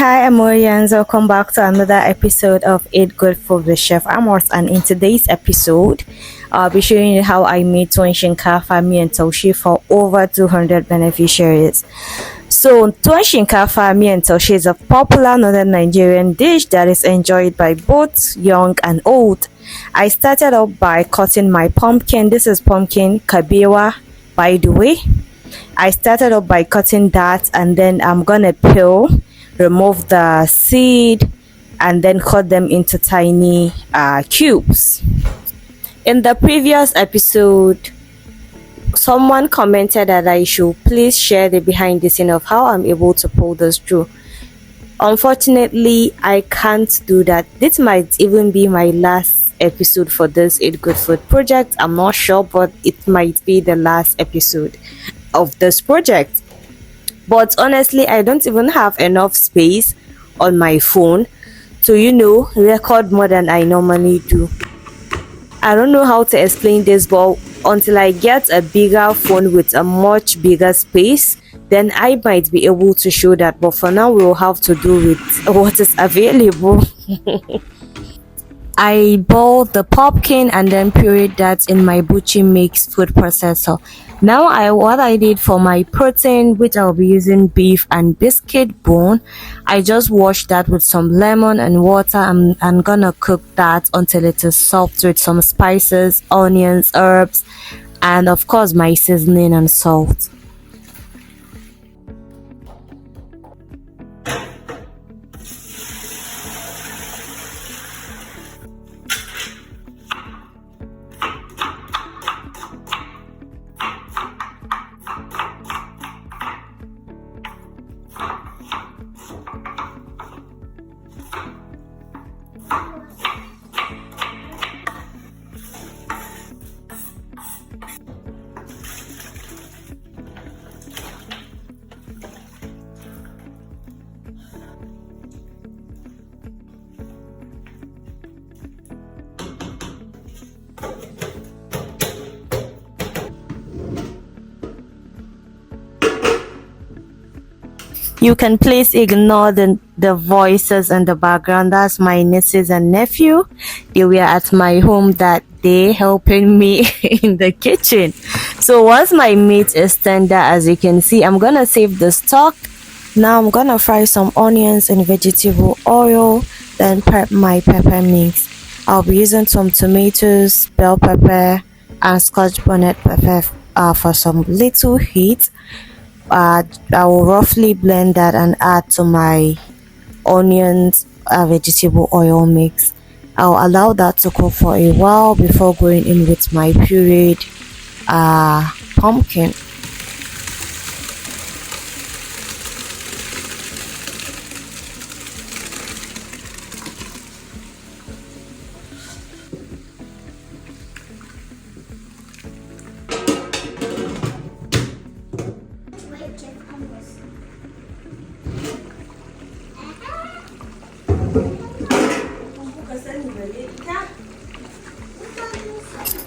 Hi Amorians, welcome back to another episode of Eat Good Food with Chef Amors, and in today's episode I'll be showing you how I made tuwon shinkafa and taushe for over 200 beneficiaries. So tuwon shinkafa and taushe is a popular northern Nigerian dish that is enjoyed by both young and old. I started off by cutting my pumpkin. This is pumpkin kabewa, by the way. I started off by cutting that, and then I'm gonna peel, remove the seed, and then cut them into tiny cubes. In the previous episode, someone commented that I should please share the behind the scene of how I'm able to pull this through. Unfortunately, I can't do that. This might even be my last episode for this Eat Good Food project. I'm not sure, but it might be the last episode of this project. But honestly, I don't even have enough space on my phone to record more than I normally do. I don't know how to explain this, but until I get a bigger phone with a much bigger space, then I might be able to show that. But for now, we'll have to do with what is available. I boiled the pumpkin and then pureed that in my Buchi mix food processor. Now what I did for my protein, which I'll be using beef and biscuit bone, I just washed that with some lemon and water. I'm gonna cook that until it is soft with some spices, onions, herbs, and of course my seasoning and salt. You can please ignore the voices in the background. That's my nieces and nephew. They were at my home that day helping me in the kitchen. So once my meat is tender, as you can see, I'm gonna save the stock. Now I'm gonna fry some onions in vegetable oil, then prep my pepper mix. I'll be using some tomatoes, bell pepper, and scotch bonnet pepper for some little heat. I will roughly blend that and add to my onions vegetable oil mix. I'll allow that to cook for a while before going in with my pureed pumpkin.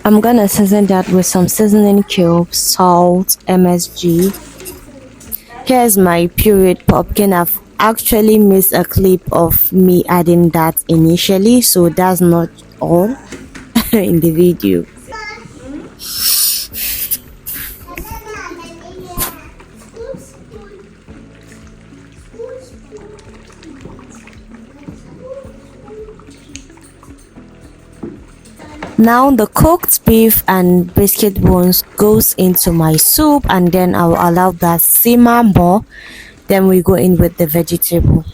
I'm gonna season that with some seasoning cubes, salt, MSG. Here's my pureed pumpkin. I've actually missed a clip of me adding that initially, so that's not all in the video. Now the cooked beef and biscuit bones goes into my soup, and then I'll allow that simmer more. Then we go in with the vegetable.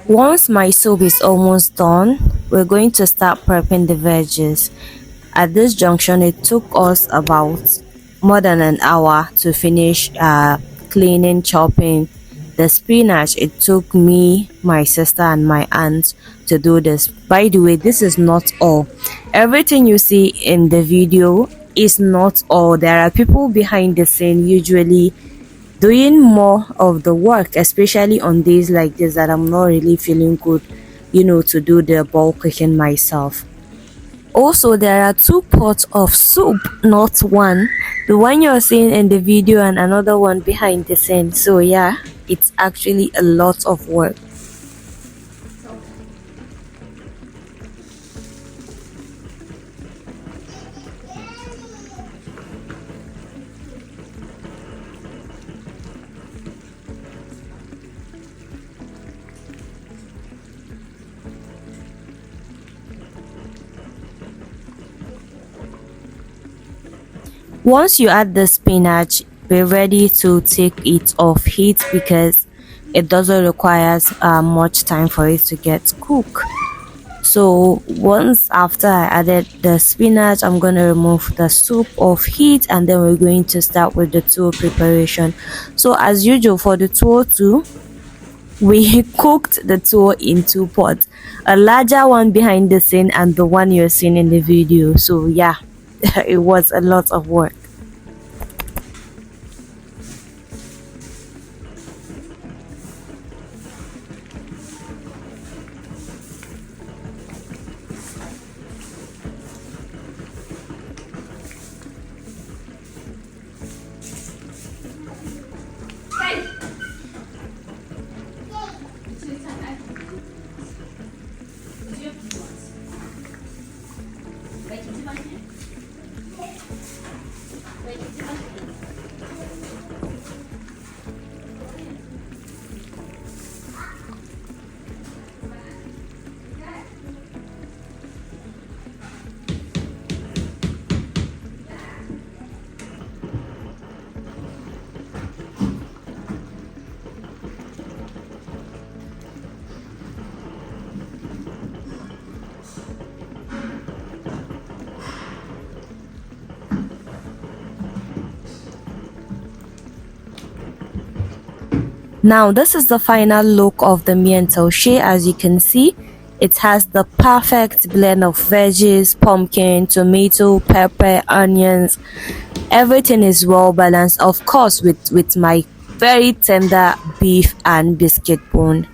Once my soup is almost done, we're going to start prepping the veggies. At this junction, it took us about more than an hour to finish cleaning, chopping the spinach. It took me, my sister, and my aunt to do this. By the way, this is not all. Everything you see in the video is not all. There are people behind the scene usually doing more of the work, especially on days like this that I'm not really feeling good, to do the bulk cooking myself. Also, there are two pots of soup, not one. The one you're seeing in the video and another one behind the scene. So yeah, it's actually a lot of work. Once you add the spinach, be ready to take it off heat because it doesn't require much time for it to get cooked. So once after I added the spinach, I'm going to remove the soup off heat, and then we're going to start with the tuwo preparation. So as usual for the tuwo too, we cooked the tuwo in two pots, a larger one behind the scene and the one you're seeing in the video. So yeah, it was a lot of work. Now this is the final look of the miyan taushe. As you can see, it has the perfect blend of veggies, pumpkin, tomato, pepper, onions. Everything is well balanced, of course, with my very tender beef and biscuit bone.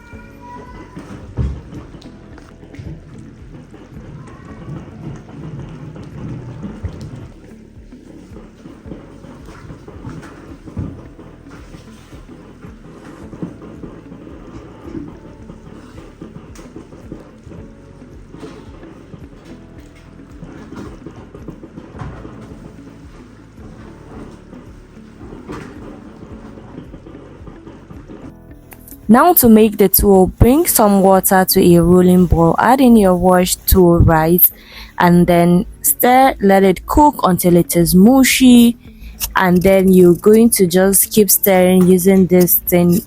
Now to make the tuwo, bring some water to a rolling boil, add in your washed tuwo rice and then stir, let it cook until it is mushy, and then you're going to just keep stirring using this thing.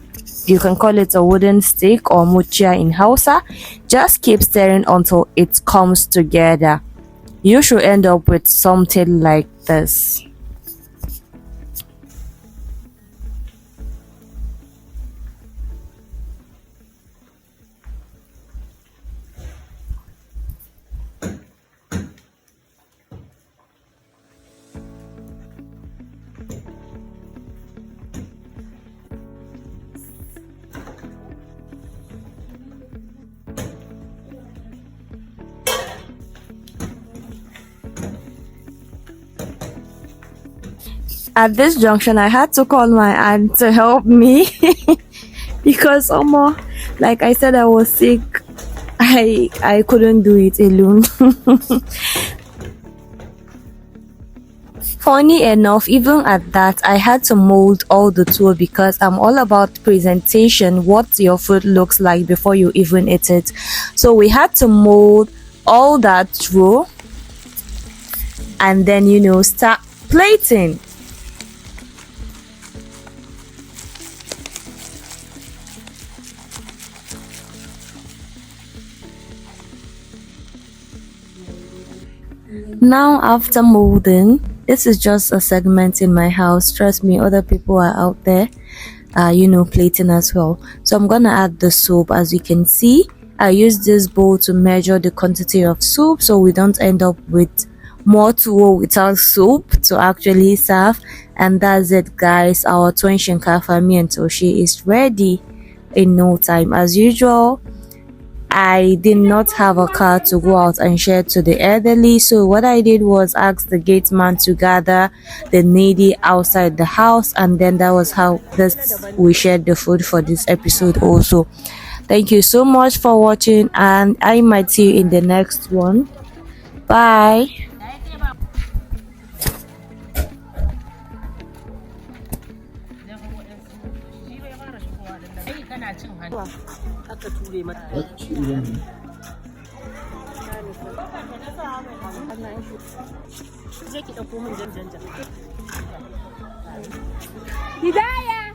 You can call it a wooden stick or muchia in Hausa. Just keep stirring until it comes together. You should end up with something like this. At this junction, I had to call my aunt to help me because like I said, I was sick. I couldn't do it alone. Funny enough, even at that, I had to mold all the tuwo because I'm all about presentation, what your food looks like before you even eat it. So we had to mold all that tuwo and then start plating. Now after molding, this is just a segment in my house. Trust me, other people are out there plating as well. So I'm gonna add the soap. As you can see, I use this bowl to measure the quantity of soup so we don't end up with more tuwo without soup to actually serve. And that's it, guys. Our tuwon shinkafa miyan taushe is ready in no time. As usual, I did not have a car to go out and share to the elderly, so what I did was ask the gate man to gather the needy outside the house, and then that was how we shared the food for this episode also. Thank you so much for watching, and I might see you in the next one. Bye. Hidayah!